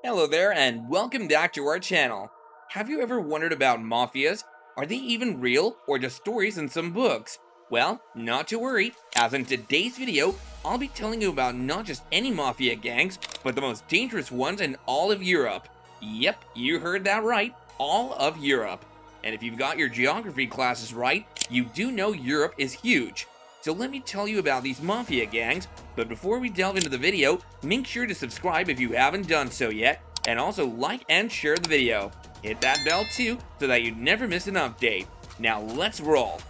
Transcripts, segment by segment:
Hello there, and welcome back to our channel. Have you ever wondered about mafias? Are they even real, or just stories in some books? Well, not to worry, as in today's video, I'll be telling you about not just any mafia gangs, but the most dangerous ones in all of Europe. Yep, you heard that right, all of Europe. And if you've got your geography classes right, you do know Europe is huge. So let me tell you about these mafia gangs, but before we delve into the video, make sure to subscribe if you haven't done so yet, and also like and share the video. Hit that bell too, so that you never miss an update. Now let's roll.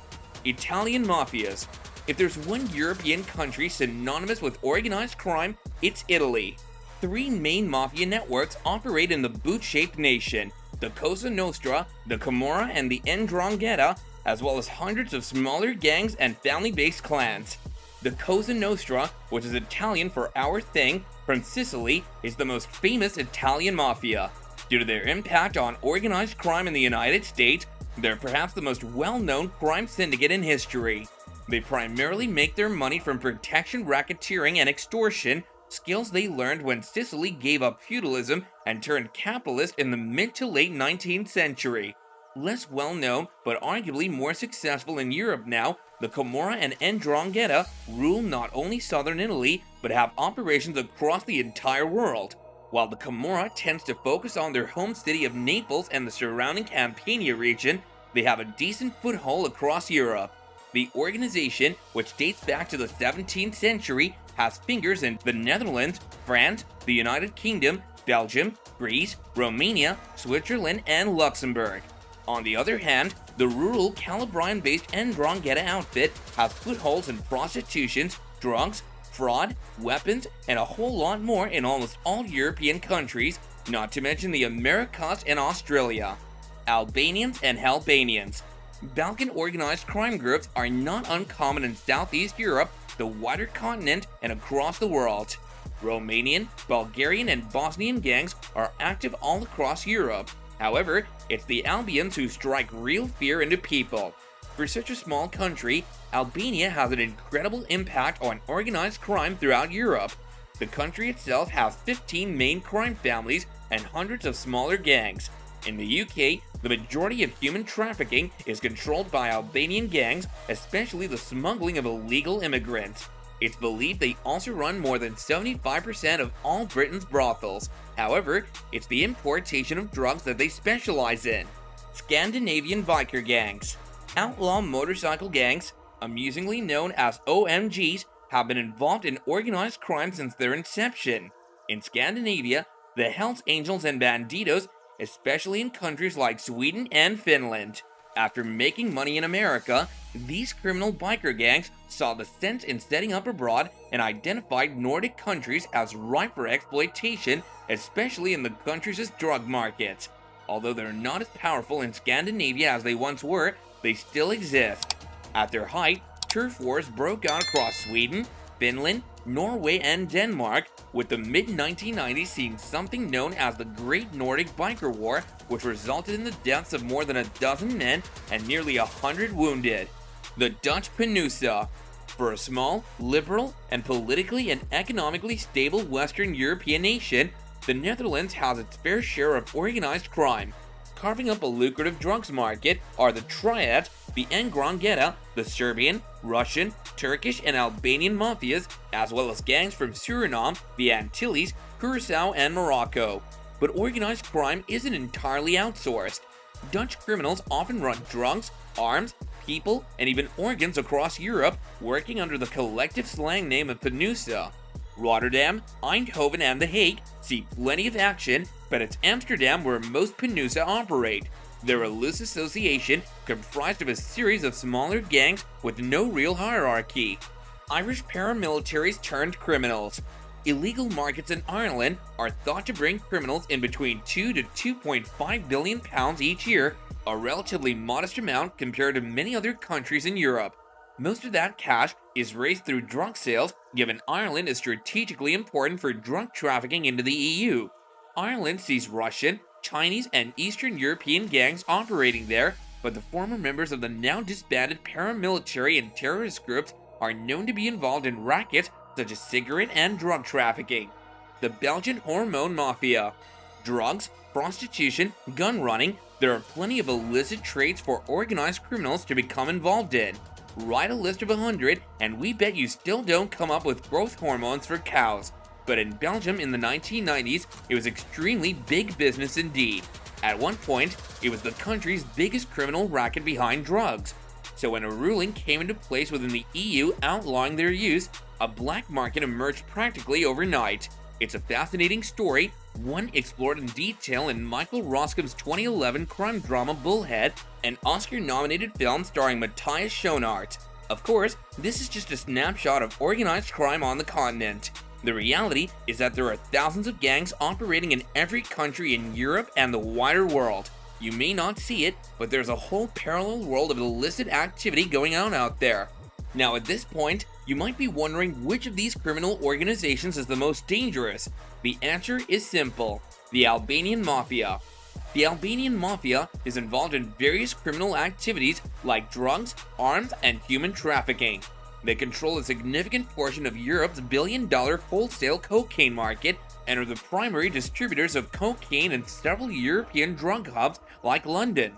Italian mafias. If there's one European country synonymous with organized crime, it's Italy. Three main mafia networks operate in the boot-shaped nation: the Cosa Nostra, the Camorra, and the 'Ndrangheta, as well as hundreds of smaller gangs and family-based clans. The Cosa Nostra, which is Italian for our thing, from Sicily, is the most famous Italian mafia. Due to their impact on organized crime in the United States, they're perhaps the most well-known crime syndicate in history. They primarily make their money from protection racketeering and extortion, skills they learned when Sicily gave up feudalism and turned capitalist in the mid to late 19th century. Less well-known, but arguably more successful in Europe now, the Camorra and 'Ndrangheta rule not only southern Italy, but have operations across the entire world. While the Camorra tends to focus on their home city of Naples and the surrounding Campania region, they have a decent foothold across Europe. The organization, which dates back to the 17th century, has fingers in the Netherlands, France, the United Kingdom, Belgium, Greece, Romania, Switzerland, and Luxembourg. On the other hand, the rural Calabrian-based 'Ndrangheta outfit has footholds in prostitution, drugs, fraud, weapons, and a whole lot more in almost all European countries, not to mention the Americas and Australia. Albanians and Albanians. Balkan organized crime groups are not uncommon in Southeast Europe, the wider continent, and across the world. Romanian, Bulgarian, and Bosnian gangs are active all across Europe. However, it's the Albanians who strike real fear into people. For such a small country, Albania has an incredible impact on organized crime throughout Europe. The country itself has 15 main crime families and hundreds of smaller gangs. In the UK, the majority of human trafficking is controlled by Albanian gangs, especially the smuggling of illegal immigrants. It's believed they also run more than 75% of all Britain's brothels. However, it's the importation of drugs that they specialize in. Scandinavian biker gangs. Outlaw motorcycle gangs, amusingly known as OMGs, have been involved in organized crime since their inception. In Scandinavia, the Hells Angels and Bandidos, especially in countries like Sweden and Finland. After making money in America, these criminal biker gangs saw the sense in setting up abroad and identified Nordic countries as ripe for exploitation, especially in the country's drug markets. Although they're not as powerful in Scandinavia as they once were, they still exist. At their height, turf wars broke out across Sweden, Finland, Norway, and Denmark, with the mid-1990s seeing something known as the Great Nordic Biker War, which resulted in the deaths of more than a dozen men and nearly 100 wounded. The Dutch Peninsula. For a small, liberal, and politically and economically stable Western European nation, the Netherlands has its fair share of organized crime. Carving up a lucrative drugs market are the triads, the 'Ndrangheta, the Serbian, Russian, Turkish, and Albanian mafias, as well as gangs from Suriname, the Antilles, Curacao, and Morocco. But organized crime isn't entirely outsourced. Dutch criminals often run drugs, arms, people, and even organs across Europe, working under the collective slang name of Peninsula. Rotterdam, Eindhoven, and The Hague see plenty of action, but it's Amsterdam where most Peninsula operate. They're a loose association comprised of a series of smaller gangs with no real hierarchy. Irish paramilitaries turned criminals. Illegal markets in Ireland are thought to bring criminals in between 2 to 2.5 billion pounds each year, a relatively modest amount compared to many other countries in Europe. Most of that cash is raised through drug sales, given Ireland is strategically important for drug trafficking into the EU. Ireland sees Russian, Chinese, and Eastern European gangs operating there, but the former members of the now disbanded paramilitary and terrorist groups are known to be involved in rackets such as cigarette and drug trafficking. The Belgian hormone mafia. drugs, prostitution, gun running. There are plenty of illicit trades for organized criminals to become involved in. Write a list of 100, and we bet you still don't come up with growth hormones for cows. But in Belgium in the 1990s, it was extremely big business indeed. At one point, it was the country's biggest criminal racket behind drugs. So when a ruling came into place within the EU outlawing their use, a black market emerged practically overnight. It's a fascinating story, one explored in detail in Michael Roskam's 2011 crime drama Bullhead, an Oscar-nominated film starring Matthias Schoenaerts. Of course, this is just a snapshot of organized crime on the continent. The reality is that there are thousands of gangs operating in every country in Europe and the wider world. You may not see it, but there's a whole parallel world of illicit activity going on out there. Now at this point, you might be wondering which of these criminal organizations is the most dangerous. The answer is simple: the Albanian Mafia. The Albanian Mafia is involved in various criminal activities like drugs, arms, and human trafficking. They control a significant portion of Europe's billion-dollar wholesale cocaine market and are the primary distributors of cocaine in several European drug hubs like London.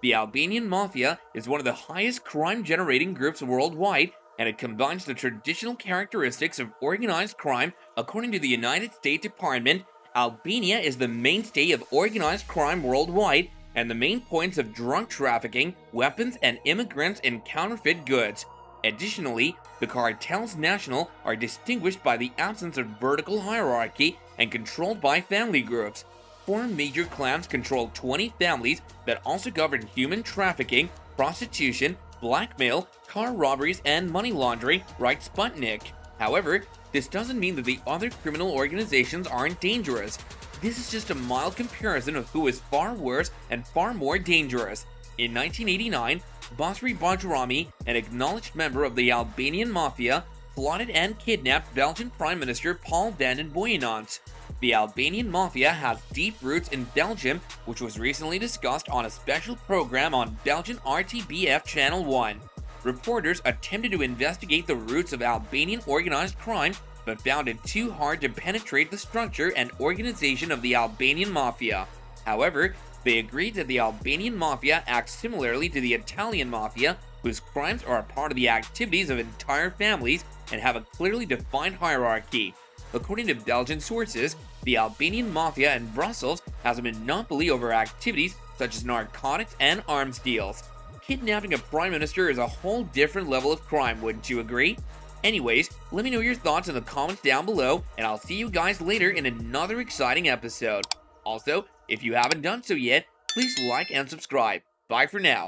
The Albanian Mafia is one of the highest crime-generating groups worldwide, and it combines the traditional characteristics of organized crime. According to the United States Department, Albania is the mainstay of organized crime worldwide and the main points of drug trafficking, weapons, and immigrants and counterfeit goods. Additionally, the cartels national are distinguished by the absence of vertical hierarchy and controlled by family groups. 4 major clans control 20 families that also govern human trafficking, prostitution, blackmail, car robberies, and money laundering, writes Sputnik. However, this doesn't mean that the other criminal organizations aren't dangerous. This is just a mild comparison of who is far worse and far more dangerous. In 1989, Basri Bajrami, an acknowledged member of the Albanian Mafia, plotted and kidnapped Belgian Prime Minister Paul van den Boeynants. The Albanian Mafia has deep roots in Belgium, which was recently discussed on a special program on Belgian RTBF Channel 1. Reporters attempted to investigate the roots of Albanian organized crime, but found it too hard to penetrate the structure and organization of the Albanian Mafia. However, they agreed that the Albanian Mafia acts similarly to the Italian Mafia, whose crimes are a part of the activities of entire families and have a clearly defined hierarchy. According to Belgian sources, the Albanian Mafia in Brussels has a monopoly over activities such as narcotics and arms deals. Kidnapping a prime minister is a whole different level of crime, wouldn't you agree? Anyways, let me know your thoughts in the comments down below, and I'll see you guys later in another exciting episode. Also, if you haven't done so yet, please like and subscribe. Bye for now.